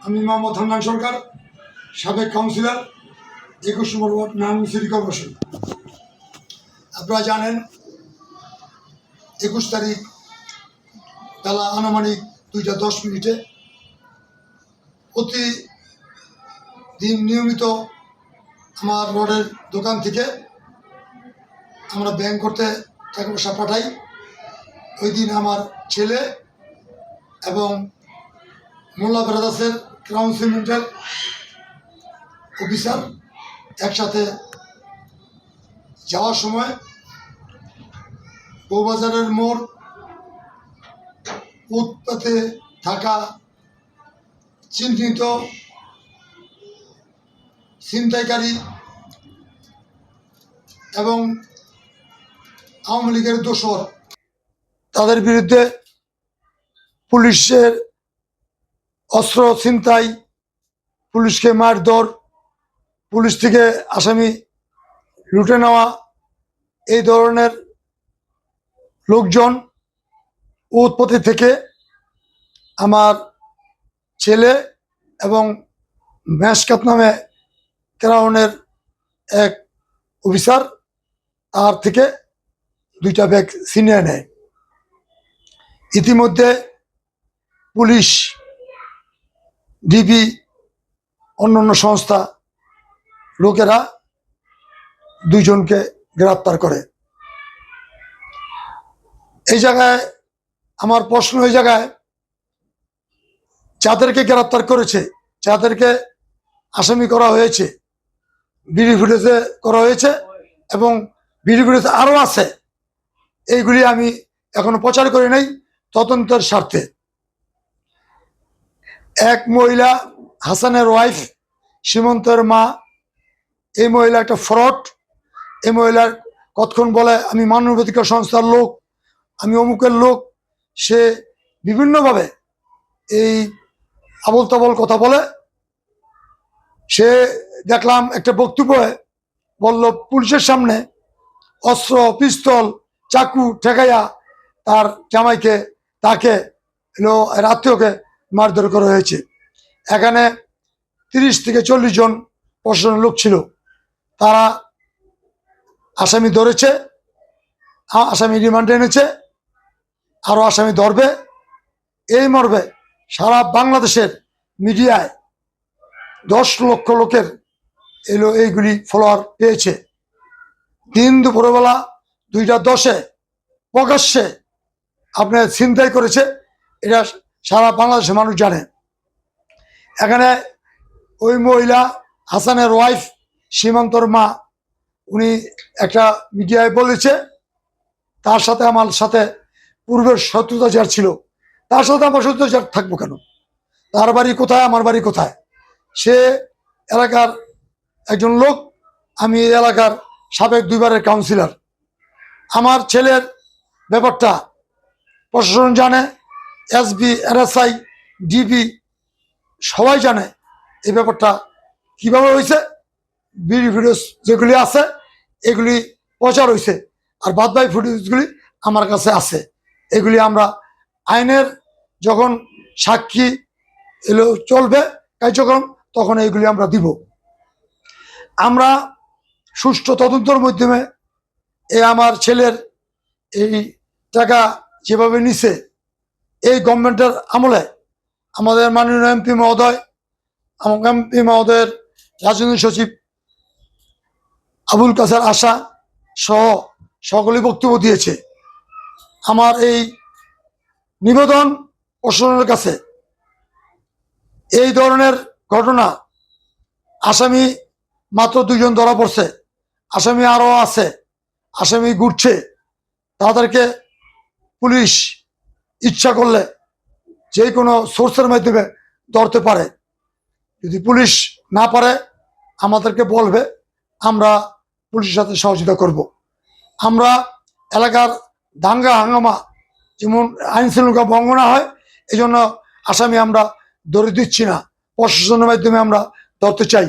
আমি মোহাম্মদ হান্নান সরকার, সাবেক কাউন্সিলর, 21 নম্বর word Narayanganj city corporation. আপনারা জানেন 21 তারিখ বেলা আনুমানিক 2:10 প্রতিদিন নিয়মিত আমার রোডের দোকান থেকে আমরা ব্যাংক করতে টাকা পয়সা পাঠাই। ওই দিন আমার ছেলে এবং মোল্লা ব্রাদার্সের ক্রাউন সিমেন্টের অফিসার একসাথে যাওয়ার সময় বউবাজারের মোড় উৎপাতে থাকা চিহ্নিত ছিনতাইকারী এবং আওয়ামী লীগের দোসর তাদের বিরুদ্ধে পুলিশের অস্ত্র ছিনতাই, পুলিশকে মারধর, পুলিশ থেকে আসামি লুটে নেওয়া, এই ধরনের লোকজন উৎপত্তি থেকে আমার ছেলে এবং মেশকাত নামে ক্রাউনের এক অফিসার তার থেকে 2টা ব্যাগ ছিনিয়ে নেয়। ইতিমধ্যে পুলিশ, ডিবি, অন্যান্য সংস্থা লোকেরা 2 জনকে গ্রেপ্তার করে। এই জায়গায় আমার প্রশ্ন, এই জায়গায় যাদেরকে গ্রেপ্তার করেছে, যাদেরকে আসামি করা হয়েছে, ভিডিও ফুটেজে করা হয়েছে এবং ভিডিও ফুটেজ আরও আছে, এইগুলি আমি এখনো প্রচার করি নাই তদন্তের স্বার্থে। এক মহিলা, হাসানের ওয়াইফ, সীমন্তের মা, এই মহিলা একটা ফ্রড। এই মহিলার কতক্ষণ বলে আমি মানবাধিকার সংস্থার লোক, আমি অমুকের লোক। সে বিভিন্নভাবে এই আবল তাবল কথা বলে। সে দেখলাম একটা বক্তব্যে বলল পুলিশের সামনে অস্ত্র, পিস্তল, চাকু ঠেকাইয়া তার জামাইকে, তাকে আত্মীয়কে মারধর করা হয়েছে। এখানে 30 থেকে 40 জন প্রশাসনের লোক ছিল। তারা আসামি ধরেছে, আসামি রিমান্ডে এনেছে, আরও আসামি ধরবে। এই মর্মে সারা বাংলাদেশের মিডিয়ায় 10 লক্ষ লোকের এইগুলি ফলোয়ার পেয়েছে। দিন দুপুরবেলা 2:10 প্রকাশ্যে আপনার ছিনতাই করেছে, এটা সারা বাংলাদেশের মানুষ জানে। এখানে ওই মহিলা, হাসানের ওয়াইফ, সীমান্তর মা, উনি একটা মিডিয়ায় বলেছে তার সাথে আমার সাথে পূর্বের শত্রুতা যার ছিল, তার সাথে আমার শত্রুতা যার থাকবো কেন? তার বাড়ি কোথায়, আমার বাড়ি কোথায়? সে এলাকার একজন লোক, আমি এই এলাকার সাবেক 2বারের কাউন্সিলর। আমার ছেলের ব্যাপারটা প্রশাসন জানে, এসবি, এনএসআই, ডিবি সবাই জানে এই ব্যাপারটা কিভাবে হয়েছে। ভিডিও ফুটেজ যেগুলি আছে এগুলি প্রচার হয়েছে, আর বাদ বাকি ফুটেজগুলি আমার কাছে আছে। এগুলি আমরা আইনের যখন সাক্ষী চলবে কার্যক্রম, তখন এইগুলি আমরা দিব। আমরা সুষ্ঠু তদন্তের মাধ্যমে আমার ছেলের এই টাকা যেভাবে নিছে, এই গভর্নমেন্টের আমলে আমাদের মাননীয় এমপি মহোদয়, এমপি মহোদয়ের রাজনৈতিক সচিব আবুল কাসের আশা সহ সকলেই বক্তব্য দিয়েছে। আমার এই নিবেদন প্রশাসনের কাছে, এই ধরনের ঘটনা, আসামি মাত্র 2 জন ধরা পড়ছে, আসামি আরও আছে, আসামি ঘুরছে। তাদেরকে পুলিশ ইচ্ছা করলে যে কোনো সোর্সের মাধ্যমে ধরতে পারে। যদি পুলিশ না পারে আমাদেরকে বলবে, আমরা পুলিশের সাথে সহযোগিতা করব। আমরা এলাকার দাঙ্গা হাঙ্গামা যেমন আইন শৃঙ্খলা ভঙ্গ না হয়, এই জন্য আসামি আমরা ধরে দিচ্ছি না, প্রশাসনের মাধ্যমে আমরা ধরতে চাই।